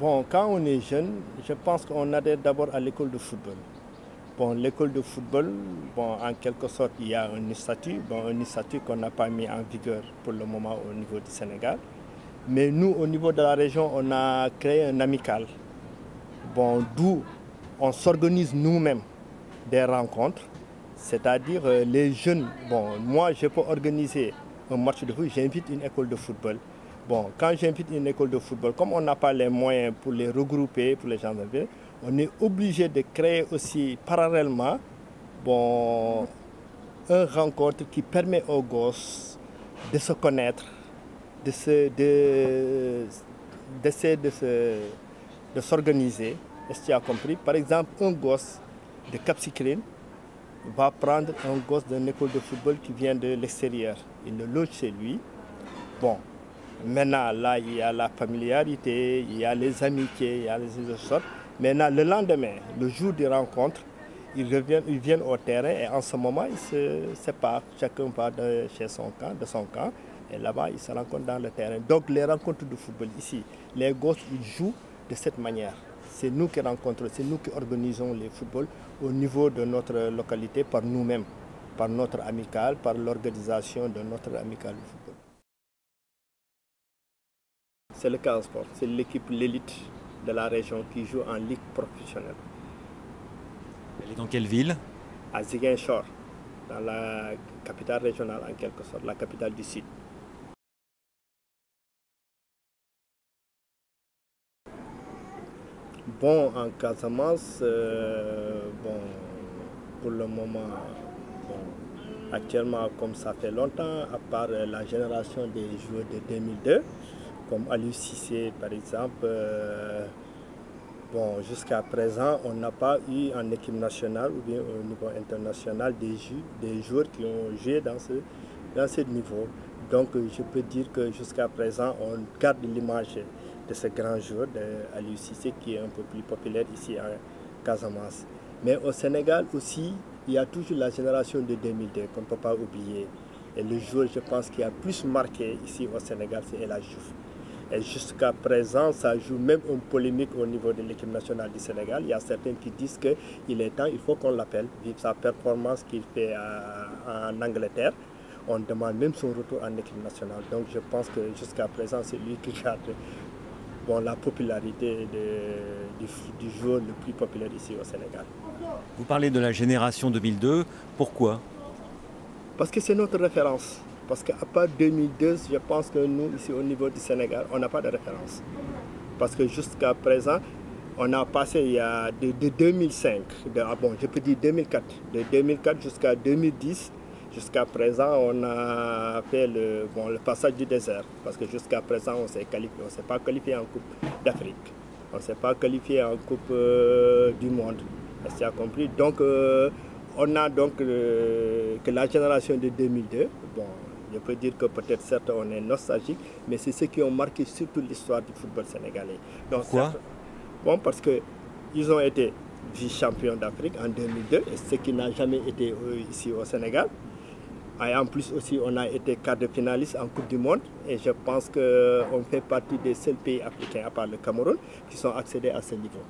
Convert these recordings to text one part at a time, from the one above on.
Bon, quand on est jeune, je pense qu'on adhère d'abord à l'école de football. Bon, l'école de football, bon, en quelque sorte, il y a un statut, bon, un statut qu'on n'a pas mis en vigueur pour le moment au niveau du Sénégal. Mais nous, au niveau de la région, on a créé un amical. Bon, d'où on s'organise nous-mêmes des rencontres, c'est-à-dire les jeunes. Bon, moi, je peux organiser un match de foot, j'invite une école de football. Bon, quand j'invite une école de football, comme on n'a pas les moyens pour les regrouper, pour les gens de ville, on est obligé de créer aussi parallèlement bon, une rencontre qui permet aux gosses de se connaître, d'essayer de s'organiser. Est-ce que tu as compris? Par exemple, un gosse de Cap Skirring va prendre un gosse d'une école de football qui vient de l'extérieur. Il le loge chez lui. Bon, maintenant, là, il y a la familiarité, il y a les amitiés, il y a les autres sortes. Maintenant, le lendemain, le jour des rencontres, ils viennent au terrain et en ce moment, ils se séparent. Chacun va de son camp, et là-bas, ils se rencontrent dans le terrain. Donc, les rencontres de football ici, les gosses, ils jouent de cette manière. C'est nous qui rencontrons, c'est nous qui organisons les footballs au niveau de notre localité par nous-mêmes, par notre amicale, par l'organisation de notre amicale de football. C'est le Casa Sport, c'est l'équipe, l'élite de la région qui joue en ligue professionnelle. Elle est dans quelle ville? À Ziguinchor, dans la capitale régionale en quelque sorte, la capitale du Sud. Bon, en Casamance, bon, pour le moment, bon, actuellement, comme ça fait longtemps, à part la génération des joueurs de 2002, comme Aliou Cissé par exemple, bon, jusqu'à présent, on n'a pas eu en équipe nationale ou bien au niveau international des joueurs qui ont joué dans ce niveau. Donc, je peux dire que jusqu'à présent, on garde l'image de ce grand joueur, Aliou Cissé, qui est un peu plus populaire ici en Casamance. Mais au Sénégal aussi, il y a toujours la génération de 2002 qu'on ne peut pas oublier. Et le joueur, je pense, qui a plus marqué ici au Sénégal, c'est El Hadji Diouf. Et jusqu'à présent, ça joue même une polémique au niveau de l'équipe nationale du Sénégal. Il y a certains qui disent qu'il est temps, il faut qu'on l'appelle, vu sa performance qu'il fait en Angleterre. On demande même son retour en équipe nationale. Donc je pense que jusqu'à présent, c'est lui qui garde bon, la popularité du joueur le plus populaire ici au Sénégal. Vous parlez de la génération 2002, pourquoi? Parce que c'est notre référence. Parce qu'à part 2002, je pense que nous, ici au niveau du Sénégal, on n'a pas de référence. Parce que jusqu'à présent, on a passé il y a de 2005, bon, je peux dire 2004, de 2004 jusqu'à 2010, jusqu'à présent, on a fait le passage du désert. Parce que jusqu'à présent, on s'est qualifié, on ne s'est pas qualifié en Coupe d'Afrique. On ne s'est pas qualifié en Coupe du Monde. Est-ce que tu as compris? Donc, on a donc que la génération de 2002, bon, je peux dire que peut-être certes on est nostalgique, mais c'est ceux qui ont marqué surtout l'histoire du football sénégalais. Donc, pourquoi? Bon, parce qu'ils ont été vice-champions d'Afrique en 2002, et ce qui n'a jamais été ici au Sénégal. Et en plus aussi, on a été quart de finaliste en Coupe du Monde, et je pense qu'on fait partie des seuls pays africains, à part le Cameroun, qui sont accédés à ce niveau.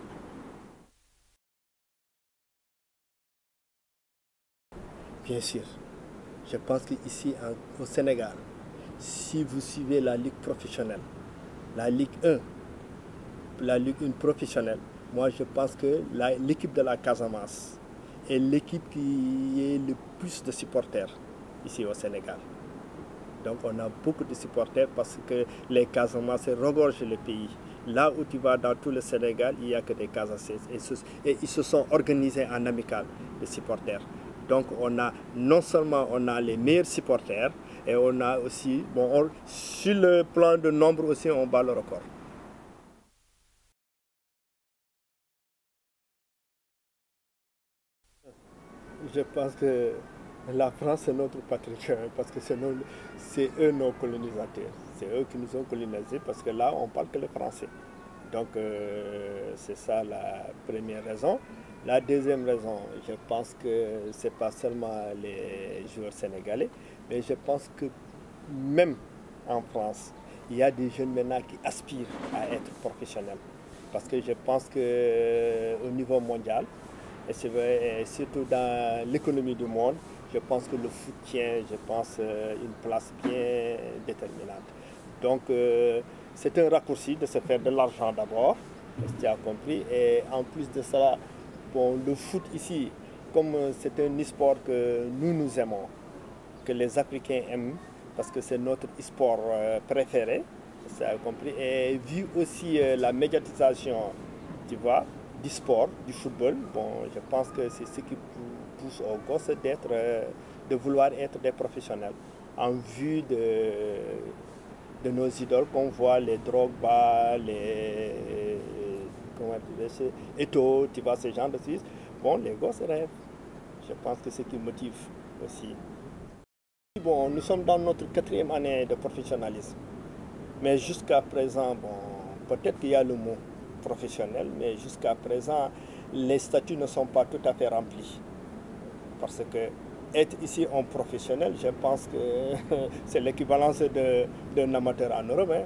Bien sûr. Je pense qu'ici au Sénégal, si vous suivez la Ligue professionnelle, la Ligue 1, la Ligue 1 professionnelle, moi je pense que l'équipe de la Casamance est l'équipe qui est le plus de supporters ici au Sénégal. Donc on a beaucoup de supporters parce que les Casamançais regorgent le pays. Là où tu vas dans tout le Sénégal, il n'y a que des Casamançais. Et ils se sont organisés en amical, les supporters. Donc non seulement on a les meilleurs supporters, et on a aussi, bon, sur le plan de nombre aussi, on bat le record. Je pense que la France est notre patrie, parce que c'est eux nos colonisateurs. C'est eux qui nous ont colonisés, parce que là, on parle que le français. Donc, c'est ça la première raison. La deuxième raison, je pense que ce n'est pas seulement les joueurs sénégalais, mais je pense que même en France, il y a des jeunes maintenant qui aspirent à être professionnels. Parce que je pense qu'au niveau mondial, et c'est vrai, et surtout dans l'économie du monde, je pense que le foot tient, je pense, une place bien déterminante. Donc, c'est un raccourci de se faire de l'argent d'abord, tu as compris. Et en plus de cela, bon, le foot ici, comme c'est un e-sport que nous aimons, que les Africains aiment, parce que c'est notre e-sport préféré, tu as compris. Et vu aussi la médiatisation, tu vois, du sport, du football, bon, je pense que c'est ce qui pousse aux gosses de vouloir être des professionnels en vue de nos idoles qu'on voit, les Drogba, les Eto'o, tu vois, ces gens de Suisse. Bon, les gosses rêvent. Je pense que c'est ce qui motive aussi. Bon, nous sommes dans notre 4e année de professionnalisme. Mais jusqu'à présent, bon, peut-être qu'il y a le mot professionnel, mais jusqu'à présent, les statuts ne sont pas tout à fait remplis. Parce que être ici un professionnel, je pense que c'est l'équivalence d'un amateur en Europe. Hein.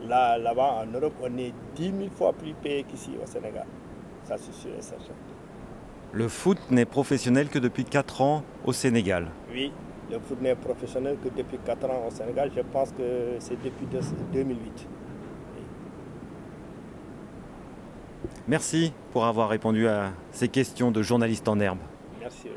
Là-bas, en Europe, on est 10 000 fois plus payé qu'ici au Sénégal. Ça, c'est sûr et certain. Le foot n'est professionnel que depuis 4 ans au Sénégal. Oui, le foot n'est professionnel que depuis 4 ans au Sénégal. Je pense que c'est depuis 2008. Oui. Merci pour avoir répondu à ces questions de journaliste en herbe. Merci.